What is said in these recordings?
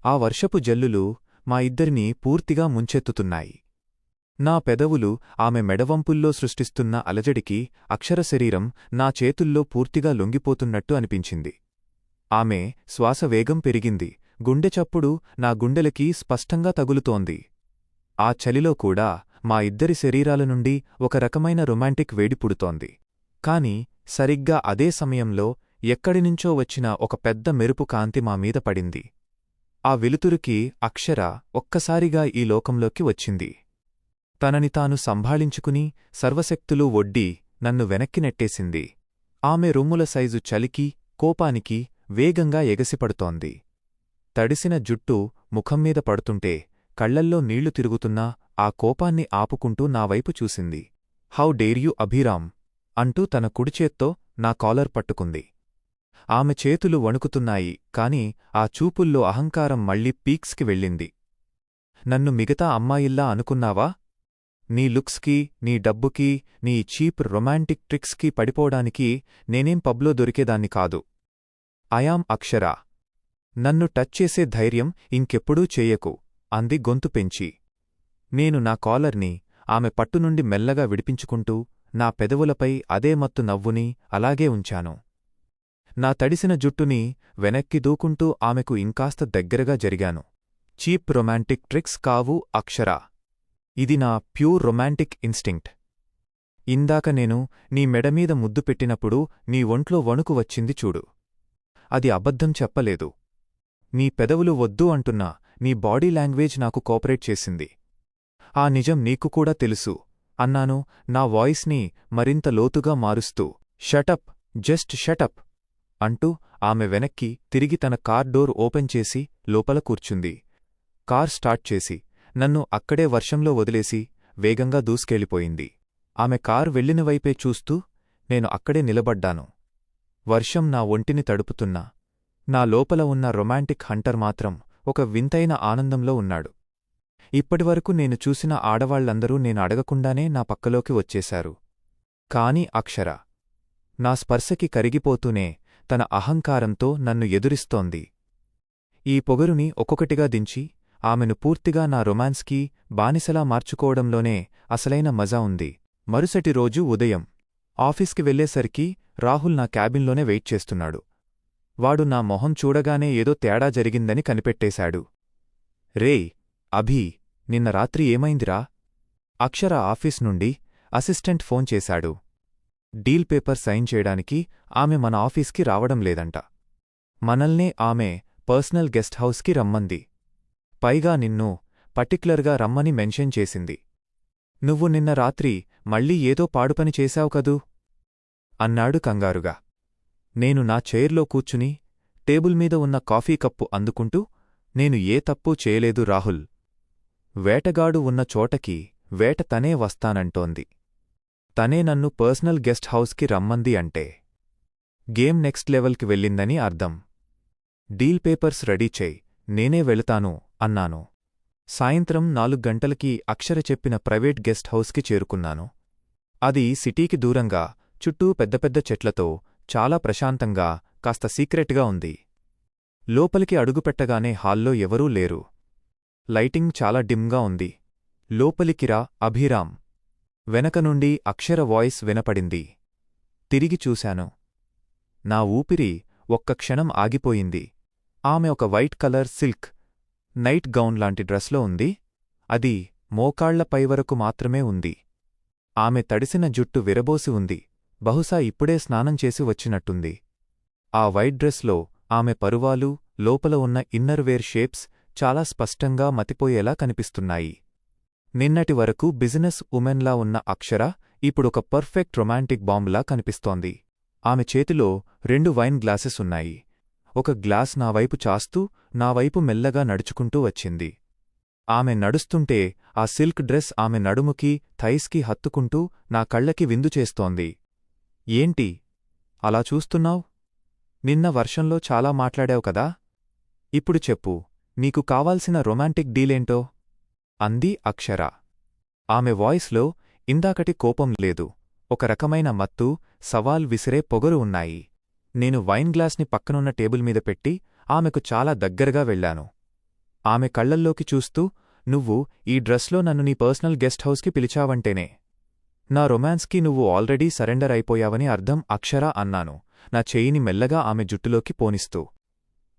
ఆ వర్షపు జల్లులు మా ఇద్దరినీ పూర్తిగా ముంచెత్తుతున్నాయి. నా పెదవులు ఆమె మెడవంపుల్లో సృష్టిస్తున్న అలజడికి అక్షరశరీరం నా చేతుల్లో పూర్తిగా లొంగిపోతున్నట్టు అనిపించింది. ఆమె శ్వాస వేగం పెరిగింది. గుండెచప్పుడు నా గుండెలకి స్పష్టంగా తగులుతోంది. ఆ చలిలో కూడా మా ఇద్దరి శరీరాల నుండి ఒక రకమైన రొమాంటిక్ వేడి పుడుతోంది. కాని సరిగ్గా అదే సమయంలో ఎక్కడినుంచో వచ్చిన ఒక పెద్ద మెరుపు కాంతి మా మీద పడింది. ఆ వెలుతురుకి అక్షర ఒక్కసారిగా ఈ లోకంలోకి వచ్చింది. తనని తాను సంభాళించుకుని సర్వశక్తులూ ఒడ్డి నన్ను వెనక్కి నెట్టేసింది. ఆమె రొమ్ముల సైజు చలికి, కోపానికి వేగంగా ఎగసిపడుతోంది. తడిసిన జుట్టు ముఖంమీద పడుతుంటే కళ్లల్లో నీళ్లు తిరుగుతున్నా ఆ కోపాన్ని ఆపుకుంటూ నావైపు చూసింది. హౌ డేర్ యూ అభిరామ్ అంటూ తన కుడిచేత్తో నా కాలర్ పట్టుకుంది. ఆమె చేతులు వణుకుతున్నాయి, కాని ఆ చూపుల్లో అహంకారం మళ్లీ పీక్స్కి వెళ్ళింది. నన్ను మిగతా అమ్మాయిల్లా అనుకున్నావా? నీ లుక్స్కి, నీ డబ్బుకి, నీ చీప్ రొమాంటిక్ ట్రిక్స్కి పడిపోవడానికి నేనేం పబ్లో దొరికేదాన్ని కాదు. ఐయామ్ అక్షర. నన్ను టచ్ చేసే ధైర్యం ఇంకెప్పుడూ చేయకు అంది గొంతు పెంచి. నేను నా కాలర్ని ఆమె పట్టునుండి మెల్లగా విడిపించుకుంటూ నా పెదవులపై అదే మత్తు నవ్వుని అలాగే ఉంచాను. నా తడిసిన జుట్టుని వెనక్కి దూకుంటూ ఆమెకు ఇంకాస్త దగ్గరగా జరిగాను. చీప్ రొమాంటిక్ ట్రిక్స్ కావు అక్షరా. ఇది నా ప్యూర్ రొమాంటిక్ ఇన్స్టింక్ట్. ఇందాక నేను నీ మెడమీద ముద్దు పెట్టినప్పుడు నీ ఒంట్లో వణుకు వచ్చింది చూడు. అది అబద్ధం చెప్పలేదు. నీ పెదవులు వద్దు అంటున్నా నీ బాడీ లాంగ్వేజ్ నాకు కోపరేట్ చేసింది. ఆ నిజం నీకు కూడా తెలుసు అన్నాను, నా వాయిస్ని మరింత లోతుగా మారుస్తూ. షటప్, జస్ట్ షటప్ అంటూ ఆమె వెనక్కి తిరిగి తన కార్ డోర్ ఓపెన్ చేసి లోపల కూర్చుంది. కార్ స్టార్ట్ చేసి నన్ను అక్కడే వర్షంలో వదిలేసి వేగంగా దూసుకెళ్ళిపోయింది. ఆమె కారు వెళ్లినవైపే చూస్తూ నేను అక్కడే నిలబడ్డాను. వర్షం నా ఒంటిని తడుపుతున్నా నా లోపల ఉన్న రొమాంటిక్ హంటర్ మాత్రం ఒక వింతైన ఆనందంలో ఉన్నాడు. ఇప్పటివరకు నేను చూసిన ఆడవాళ్లందరూ నేను అడగకుండానే నా పక్కలోకి వచ్చేశారు. కాని అక్షర నా స్పర్శకి కరిగిపోతూనే తన అహంకారంతో నన్ను ఎదురిస్తోంది. ఈ పొగరుని ఒక్కొక్కటిగా దించి ఆమెను పూర్తిగా నా రొమాన్స్కి బానిసలా మార్చుకోవడంలోనే అసలైన మజా ఉంది. మరుసటి రోజు ఉదయం ఆఫీస్కి వెళ్లేసరికి రాహుల్ నా క్యాబిన్లోనే వెయిట్ చేస్తున్నాడు. వాడు నా మొహం చూడగానే ఏదో తేడా జరిగిందని కనిపెట్టేశాడు. రేయ్ అభీ, నిన్న రాత్రి ఏమైందిరా? అక్షర ఆఫీస్ నుండి అసిస్టెంట్ ఫోన్ చేశాడు. డీల్ పేపర్ సైన్ చేయడానికి ఆమె మన ఆఫీస్కి రావడం లేదంట. మనల్నే ఆమె పర్సనల్ గెస్ట్ హౌస్కి రమ్మంది. పైగా నిన్ను పర్టిక్యులర్గా రమ్మని మెన్షన్ చేసింది. నువ్వు నిన్న రాత్రి మళ్ళీ ఏదో పాడుపని చేశావు కదూ అన్నాడు కంగారుగా. నేను నా చైర్లో కూర్చుని టేబుల్ మీద ఉన్న కాఫీ కప్పు అందుకుంటూ నేను ఏ తప్పూ చేయలేదు రాహుల్. వేటగాడు ఉన్న చోటకి వేట తనే వస్తానంటోంది. తనే నన్ను పర్సనల్ గెస్ట్ హౌస్కి రమ్మంది అంటే గేమ్ నెక్స్ట్ లెవెల్కి వెళ్ళిందని అర్థం. డీల్ పేపర్స్ రెడీ చేయి, నేనే వెళతాను అన్నాను. సాయంత్రం 4 గంటలకి అక్షర చెప్పిన ప్రైవేట్ గెస్ట్ హౌస్కి చేరుకున్నాను. అది సిటీకి దూరంగా, చుట్టూ పెద్ద పెద్ద చెట్లతో చాలా ప్రశాంతంగా, కాస్త సీక్రెట్గా ఉంది. లోపలికి అడుగుపెట్టగానే హాల్లో ఎవరూ లేరు. లైటింగ్ చాలా డిమ్గా ఉంది. లోపలికిరా అభిరామ్. వెనక నుండి అక్షర వాయిస్ వినపడింది. తిరిగి చూశాను. నా ఊపిరి ఒక్క క్షణం ఆగిపోయింది. ఆమె ఒక white colour silk night gown లాంటి డ్రెస్లో ఉంది. అది మోకాళ్ల పైవరకు మాత్రమే ఉంది. ఆమె తడిసిన జుట్టు విరబోసి ఉంది. బహుశా ఇప్పుడే స్నానం చేసి వచ్చినట్టుంది. ఆ వైట్ డ్రెస్లో ఆమె పరువాలు, లోపల ఉన్న ఇన్నర్ వేర్ షేప్స్ చాలా స్పష్టంగా మతిపోయేలా కనిపిస్తున్నాయి. నిన్నటి వరకు బిజినెస్ ఉమెన్లా ఉన్న అక్షర ఇప్పుడొక పర్ఫెక్ట్ రొమాంటిక్ బాంబ్లా కనిపిస్తోంది. ఆమె చేతిలో 2 వైన్ గ్లాసెస్ ఉన్నాయి. ఒక గ్లాస్ నావైపు చాస్తూ నావైపు మెల్లగా నడుచుకుంటూ వచ్చింది. ఆమె నడుస్తుంటే ఆ సిల్క్ డ్రెస్ ఆమె నడుముకి, థైస్కి హత్తుకుంటూ నా కళ్ళకి విందు చేస్తోంది. ఏంటి అలా చూస్తున్నావ్? నిన్న వర్షంలో చాలా మాట్లాడావు కదా. ఇప్పుడు చెప్పు, నీకు కావాల్సిన రొమాంటిక్ డీలేంటో అంది అక్షర. ఆమె వాయిస్లో ఇందాకటి కోపం లేదు, ఒక రకమైన మత్తు, సవాల్ విసిరే పొగరు ఉన్నాయి. నేను వైన్ గ్లాస్ని పక్కనున్న టేబుల్ మీద పెట్టి ఆమెకు చాలా దగ్గరగా వెళ్లాను. ఆమె కళ్లల్లోకి చూస్తూ, నువ్వు ఈ డ్రెస్లో నన్ను నీ పర్సనల్ గెస్ట్ హౌస్కి పిలిచావంటేనే నా రొమాన్స్కి నువ్వు ఆల్రెడీ సరెండర్ అయిపోయావని అర్థం అక్షర అన్నాను, నా చేయిని మెల్లగా ఆమె జుట్టులోకి పోనిస్తూ.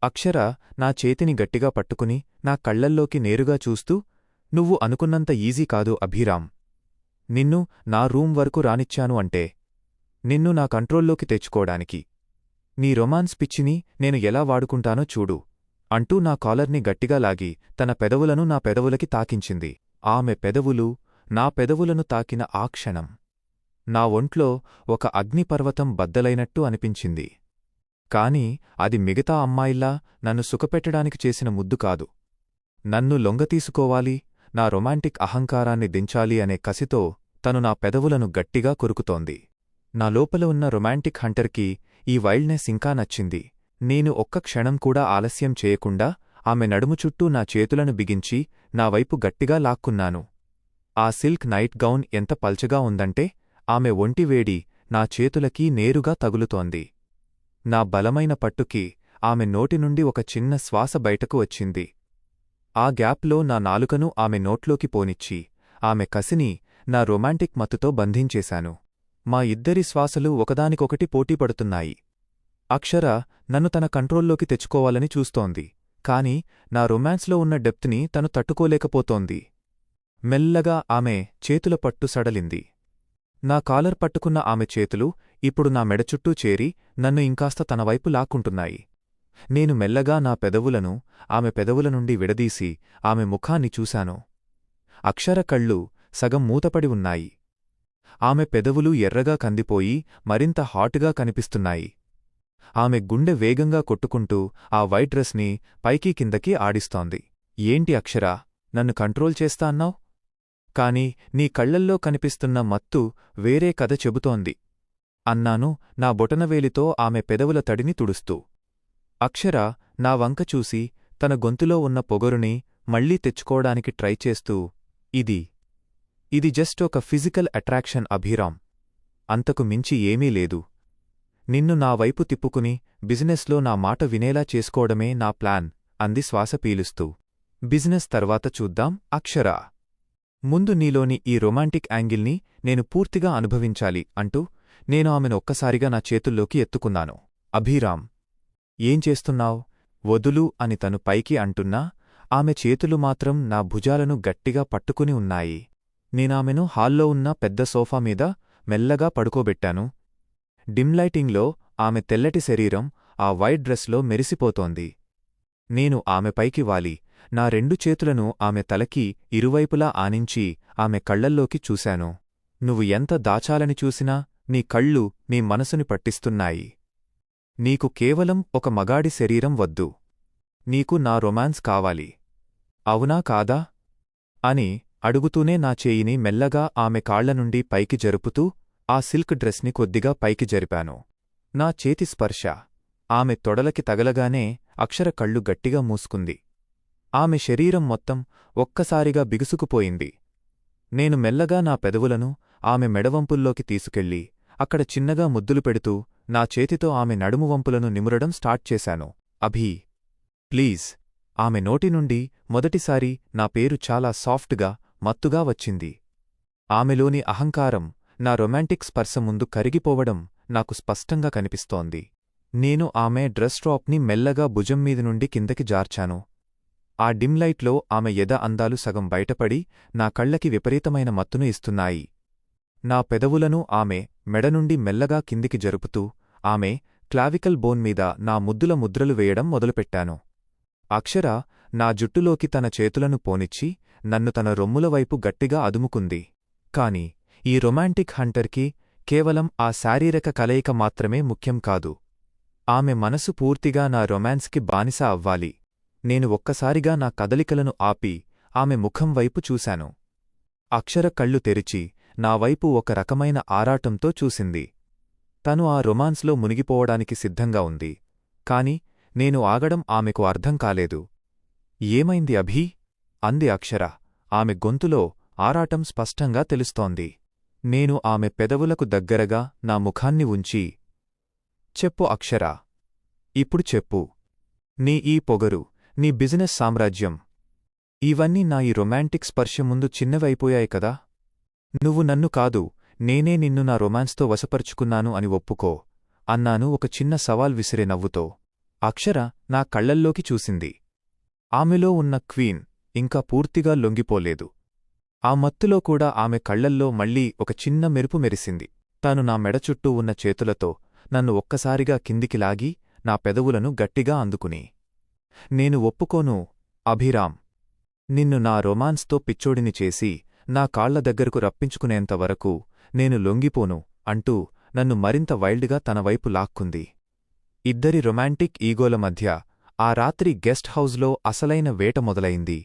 అక్షర నా చేతిని గట్టిగా పట్టుకుని నా కళ్లల్లోకి నేరుగా చూస్తూ, నువ్వు అనుకున్నంత ఈజీ కాదు అభిరామ్. నిన్ను నా రూమ్ వరకు రానిచ్చాను అంటే నిన్ను నా కంట్రోల్లోకి తెచ్చుకోడానికి నీ రొమాన్స్ పిచ్చిని నేను ఎలా వాడుకుంటానో చూడు అంటూ నా కాలర్ని గట్టిగా లాగి తన పెదవులను నా పెదవులకి తాకించింది. ఆమె పెదవులు నా పెదవులను తాకిన ఆ క్షణం నా ఒంట్లో ఒక అగ్నిపర్వతం బద్దలైనట్టు అనిపించింది. కాని అది మిగతా అమ్మాయిల్లా నన్ను సుఖపెట్టడానికి చేసిన ముద్దు కాదు. నన్ను లొంగతీసుకోవాలి, నా రొమాంటిక్ అహంకారాన్ని దించాలి అనే కసితో తను నా పెదవులను గట్టిగా కొరుకుతోంది. నా లోపల ఉన్న రొమాంటిక్ హంటర్కి ఈ వైల్డ్నెస్ ఇంకా నచ్చింది. నేను ఒక్క క్షణం కూడా ఆలస్యం చేయకుండా ఆమె నడుము చుట్టూ నా చేతులను బిగించి నా వైపు గట్టిగా లాక్కున్నాను. ఆ సిల్క్ నైట్ గౌన్ ఎంత పల్చగా ఉందంటే ఆమె ఒంటివేడి నా చేతులకి నేరుగా తగులుతోంది. నా బలమైన పట్టుకి ఆమె నోటి నుండి ఒక చిన్న శ్వాస బయటకు వచ్చింది. ఆ గ్యాప్లో నా నాలుకను ఆమె నోట్లోకి పోనిచ్చి ఆమె కసిని నా రొమాంటిక్ మత్తుతో బంధించేశాను. మా ఇద్దరి శ్వాసలు ఒకదానికొకటి పోటీపడుతున్నాయి. అక్షర నన్ను తన కంట్రోల్లోకి తెచ్చుకోవాలని చూస్తోంది, కాని నా రొమాన్స్లో ఉన్న డెప్త్ని తను తట్టుకోలేకపోతోంది. మెల్లగా ఆమె చేతుల పట్టు సడలింది. నా కాలర్ పట్టుకున్న ఆమె చేతులు ఇప్పుడు నా మెడచుట్టూ చేరి నన్ను ఇంకాస్త తనవైపు లాక్కుంటున్నాయి. నేను మెల్లగా నా పెదవులను ఆమె పెదవుల నుండి విడదీసి ఆమె ముఖాన్ని చూశాను. అక్షర కళ్ళు సగం మూతపడి ఉన్నాయి. ఆమె పెదవులు ఎర్రగా కందిపోయి మరింత హాటుగా కనిపిస్తున్నాయి. ఆమె గుండె వేగంగా కొట్టుకుంటూ ఆ వైట్ డ్రెస్ని పైకీ కిందకీ ఆడిస్తోంది. ఏంటి అక్షరా, నన్ను కంట్రోల్ చేస్తా అన్నావ్? కాని నీ కళ్లల్లో కనిపిస్తున్న మత్తు వేరే కథ చెబుతోంది అన్నాను నా బొటనవేలితో ఆమె పెదవుల తడిని తుడుస్తూ. అక్షర నా వంక చూసి తన గొంతులో ఉన్న పొగరుని మళ్లీ తెచ్చుకోవడానికి ట్రై చేస్తూ, ఇది జస్ట్ ఒక ఫిజికల్ అట్రాక్షన్ అభిరామ్, అంతకు మించి ఏమీ లేదు. నిన్ను నా వైపు తిప్పుకుని బిజినెస్లో నా మాట వినేలా చేసుకోవడమే నా ప్లాన్ అంది శ్వాస పీలుస్తూ. బిజినెస్ తర్వాత చూద్దాం అక్షరా, ముందు నీలోని ఈ రొమాంటిక్ యాంగిల్ని నేను పూర్తిగా అనుభవించాలి అంటూ నేను ఆమెను ఒక్కసారిగా నా చేతుల్లోకి ఎత్తుకున్నాను. అభిరామ్, ఏం చేస్తున్నావ్? వదులు అని తను పైకి అంటున్నా ఆమె చేతులు మాత్రం నా భుజాలను గట్టిగా పట్టుకుని ఉన్నాయి. నేనామెను హాల్లో ఉన్న పెద్ద సోఫా మీద మెల్లగా పడుకోబెట్టాను. డిమ్లైటింగ్లో ఆమె తెల్లటి శరీరం ఆ వైట్ డ్రెస్లో మెరిసిపోతోంది. నేను ఆమె పైకి వాలి నా రెండు చేతులను ఆమె తలకి ఇరువైపులా ఆనించి ఆమె కళ్లల్లోకి చూశాను. నువ్వు ఎంత దాచాలని చూసినా నీ కళ్ళు నీ మనసుని పట్టిస్తున్నాయి. నీకు కేవలం ఒక మగాడి శరీరం వద్దు, నీకు నా రొమాన్స్ కావాలి, అవునా కాదా అని అడుగుతూనే నా చేయిని మెల్లగా ఆమె కాళ్లనుండి పైకి జరుపుతూ ఆ సిల్క్ డ్రెస్ని కొద్దిగా పైకి జరిపాను. నా చేతి స్పర్శ ఆమె తొడలకి తగలగానే అక్షర కళ్ళు గట్టిగా మూసుకుంది. ఆమె శరీరం మొత్తం ఒక్కసారిగా బిగుసుకుపోయింది. నేను మెల్లగా నా పెదవులను ఆమె మెడవంపుల్లోకి తీసుకెళ్ళి అక్కడ చిన్నగా ముద్దులు పెడుతూ నా చేతితో ఆమె నడుమువంపులను నిమురడం స్టార్ట్ చేశాను. అభీ, ప్లీజ్. ఆమె నోటి నుండి మొదటిసారి నా పేరు చాలా సాఫ్ట్గా మత్తుగా వచ్చింది. ఆమెలోని అహంకారం నా రొమాంటిక్ స్పర్శ ముందు కరిగిపోవడం నాకు స్పష్టంగా కనిపిస్తోంది. నేను ఆమె డ్రెస్ టాప్ని మెల్లగా భుజం మీద నుండి కిందకి జార్చాను. ఆ డిమ్లైట్లో ఆమె ఎద అందాలు సగం బయటపడి నా కళ్లకి విపరీతమైన మత్తును ఇస్తున్నాయి. నా పెదవులను ఆమె మెడ నుండి మెల్లగా కిందికి జరుపుతూ ఆమె క్లావికల్ బోన్ మీద నా ముద్దుల ముద్రలు వేయడం మొదలుపెట్టాను. అక్షర నా జుట్టులోకి తన చేతులను పోనిచ్చి నన్ను తన రొమ్ముల వైపు గట్టిగా అదుముకుంది. కాని ఈ రొమాంటిక్ హంటర్కి కేవలం ఆ శారీరక కలయిక మాత్రమే ముఖ్యం కాదు. ఆమె మనసు పూర్తిగా నా రొమాన్స్కి బానిస అవ్వాలి. నేను ఒక్కసారిగా నా కదలికలను ఆపి ఆమె ముఖం వైపు చూశాను. అక్షర కళ్ళు తెరిచి నా వైపు ఒక రకమైన ఆరాటంతో చూసింది. తను ఆ రొమాన్స్లో మునిగిపోవడానికి సిద్ధంగా ఉంది. కాని నేను ఆగడం ఆమెకు అర్థం కాలేదు. ఏమైంది అభీ? అంది అక్షర. ఆమె గొంతులో ఆరాటం స్పష్టంగా తెలుస్తోంది. నేను ఆమె పెదవులకు దగ్గరగా నా ముఖాన్ని ఉంచి, చెప్పు అక్షరా, ఇప్పుడు చెప్పు. నీ ఈ పొగరు, నీ బిజినెస్ సామ్రాజ్యం ఇవన్నీ నా ఈ రొమాంటిక్ స్పర్శ ముందు చిన్నవైపోయాయి కదా. నువ్వు నన్ను కాదు, నేనే నిన్ను నా రొమాన్స్తో వశపరుచుకున్నాను అని ఒప్పుకో అన్నాను ఒక చిన్న సవాల్ విసిరే నవ్వుతో. అక్షర నా కళ్లల్లోకి చూసింది. ఆమెలో ఉన్న క్వీన్ ఇంకా పూర్తిగా లొంగిపోలేదు. ఆ మత్తులో కూడా ఆమె కళ్లల్లో మళ్లీ ఒక చిన్న మెరుపు మెరిసింది. తాను నా మెడ చుట్టూ ఉన్న చేతులతో నన్ను ఒక్కసారిగా కిందికి లాగి నా పెదవులను గట్టిగా అందుకుని, నేను ఒప్పుకోను అభిరామ్. నిన్ను నా రొమాన్స్తో పిచ్చోడిని చేసి నా కాళ్ల దగ్గరకు రప్పించుకునేంతవరకు నేను లొంగిపోను అంటూ నన్ను మరింత వైల్డ్గా తనవైపు లాక్కుంది. ఇద్దరి రొమాంటిక్ ఈగోల మధ్య ఆ రాత్రి గెస్ట్ హౌజ్లో అసలైన వేట మొదలైంది.